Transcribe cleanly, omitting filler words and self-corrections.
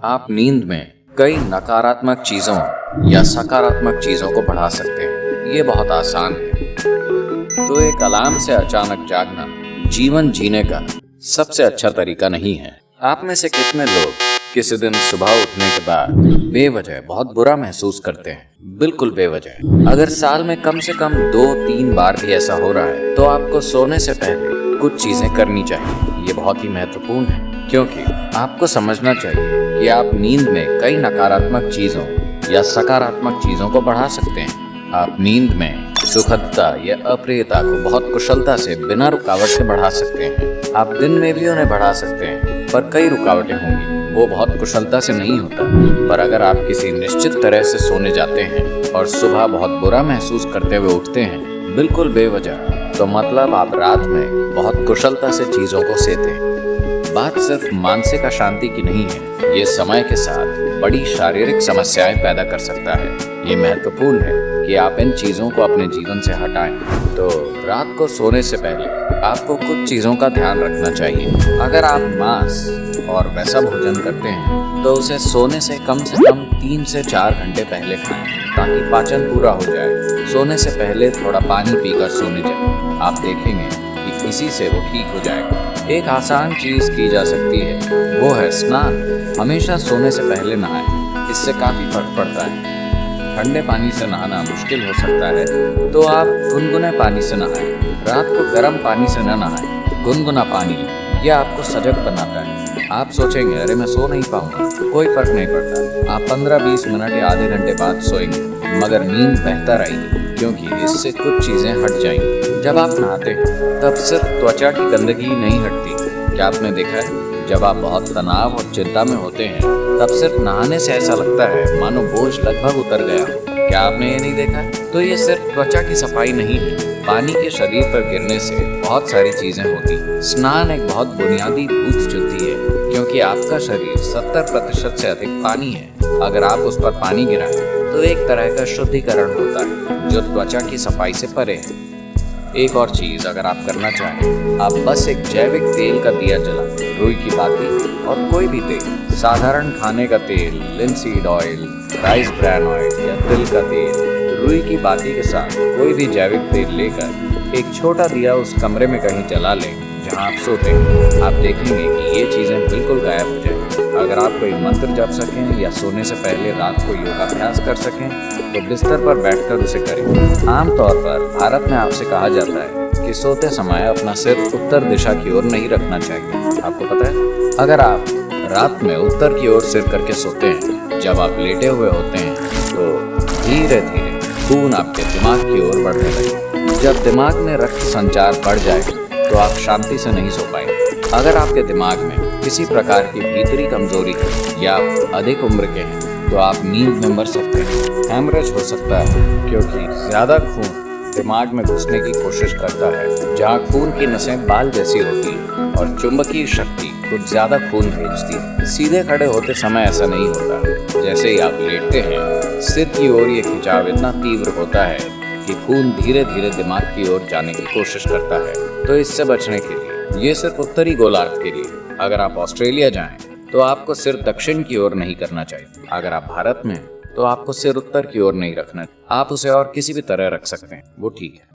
आप नींद में कई नकारात्मक चीजों या सकारात्मक चीजों को बढ़ा सकते हैं। ये बहुत आसान है। तो एक अलार्म से अचानक जागना जीवन जीने का सबसे अच्छा तरीका नहीं है। आप में से कितने लोग किसी दिन सुबह उठने के बाद बेवजह बहुत बुरा महसूस करते हैं? बिल्कुल बेवजह। अगर साल में कम से कम 2-3 बार भी ऐसा हो रहा है तो आपको सोने से पहले कुछ चीजें करनी चाहिए। ये बहुत ही महत्वपूर्ण है क्योंकि आपको समझना चाहिए कि आप नींद में कई नकारात्मक चीजों या सकारात्मक चीजों को बढ़ा सकते हैं। आप नींद में सुखदता या अप्रियता को बहुत कुशलता से बिना रुकावट के बढ़ा सकते हैं। आप दिन में भी उन्हें बढ़ा सकते हैं, पर कई रुकावटें होंगी, वो बहुत कुशलता से नहीं होता। पर अगर आप किसी निश्चित तरह से सोने जाते हैं और सुबह बहुत बुरा महसूस करते हुए उठते हैं बिल्कुल बेवजह, तो मतलब आप रात में बहुत कुशलता से चीजों को सहते हैं। बात सिर्फ मानसिक अशांति की नहीं है, ये समय के साथ बड़ी शारीरिक समस्याएं पैदा कर सकता है। ये महत्वपूर्ण है कि आप इन चीजों को अपने जीवन से हटाएं। तो रात को सोने से पहले आपको कुछ चीजों का ध्यान रखना चाहिए। अगर आप मांस और वैसा भोजन करते हैं तो उसे सोने से कम 3 से 4 घंटे पहले खाएं ताकि पाचन पूरा हो जाए। सोने से पहले थोड़ा पानी पीकर सोने जाएं। आप देखेंगे कि इसी से वो ठीक हो जाएगा। एक आसान चीज की जा सकती है, वो है स्नान। हमेशा सोने से पहले नहाएं, इससे काफी फर्क पड़ता है। ठंडे पानी से नहाना मुश्किल हो सकता है तो आप गुनगुने पानी से नहाएं। रात को गर्म पानी से न नहाएं। गुनगुना पानी यह आपको सजग बनाता है। आप सोचेंगे अरे मैं सो नहीं पाऊंगा, कोई फर्क नहीं पड़ता। आप 15-20 मिनट या आधे घंटे बाद सोएंगे, मगर नींद बेहतर आएगी क्योंकि इससे कुछ चीजें हट जाएंगी। जब आप नहाते हैं तब सिर्फ त्वचा की गंदगी नहीं हटती। क्या आपने देखा है, जब आप बहुत तनाव और चिंता में होते हैं तब सिर्फ नहाने से ऐसा लगता है मानो बोझ लगभग उतर गया हो। क्या आपने ये नहीं देखा? तो ये सिर्फ त्वचा की सफाई नहीं है, पानी के शरीर पर गिरने से बहुत सारी चीजें होती। स्नान एक बहुत बुनियादी भूत शुद्धि है क्योंकि आपका शरीर 70% से अधिक पानी है। अगर आप उस पर पानी गिराएं तो एक तरह का शुद्धिकरण होता है जो त्वचा की सफाई से परे है। एक और चीज अगर आप करना चाहें, आप बस एक जैविक तेल का दिया जलाएं। रुई की बाती और कोई भी तेल, साधारण खाने का तेल, linseed oil, rice bran oil या तिल का तेल, रुई की बाती के साथ कोई भी जैविक तेल लेकर एक छोटा दिया उस कमरे में कहीं जला लें जहां आप सोते हैं। आप देखेंगे कि ये चीजें बिल्कुल गायब हो जाएंगी। अगर आप कोई मंत्र जप सकें या सोने से पहले रात को योगाभ्यास कर सकें तो बिस्तर पर बैठकर उसे करें। आमतौर पर भारत में आपसे कहा जाता है कि सोते समय अपना सिर उत्तर दिशा की ओर नहीं रखना चाहिए। आपको पता है, अगर आप रात में उत्तर की ओर सिर करके सोते हैं, जब आप लेटे हुए होते हैं तो धीरे धीरे खून आपके दिमाग की ओर बढ़ने लगे। जब दिमाग में रक्त संचार बढ़ जाए तो आप शांति से नहीं सो पाएंगे। अगर आपके दिमाग में किसी प्रकार की भीतरी कमजोरी है या अधिक उम्र के हैं तो आप नींद में मर सकते हैं। हैमरेज हो सकता है क्योंकि ज्यादा खून दिमाग में घुसने की कोशिश करता है जहां खून की नसें बाल जैसी होती हैं और चुंबकीय शक्ति कुछ ज्यादा खून भेजती है। सीधे खड़े होते समय ऐसा नहीं होता। जैसे ही आप लेटते हैं सिर की ओर ये खिंचाव इतना तीव्र होता है कि खून धीरे धीरे दिमाग की ओर जाने की कोशिश करता है। तो इससे बचने के लिए, ये सिर्फ उत्तरी गोलार्ध के लिए, अगर आप ऑस्ट्रेलिया जाएं तो आपको सिर दक्षिण की ओर नहीं करना चाहिए। अगर आप भारत में तो आपको सिर उत्तर की ओर नहीं रखना। आप उसे और किसी भी तरह रख सकते हैं, वो ठीक है।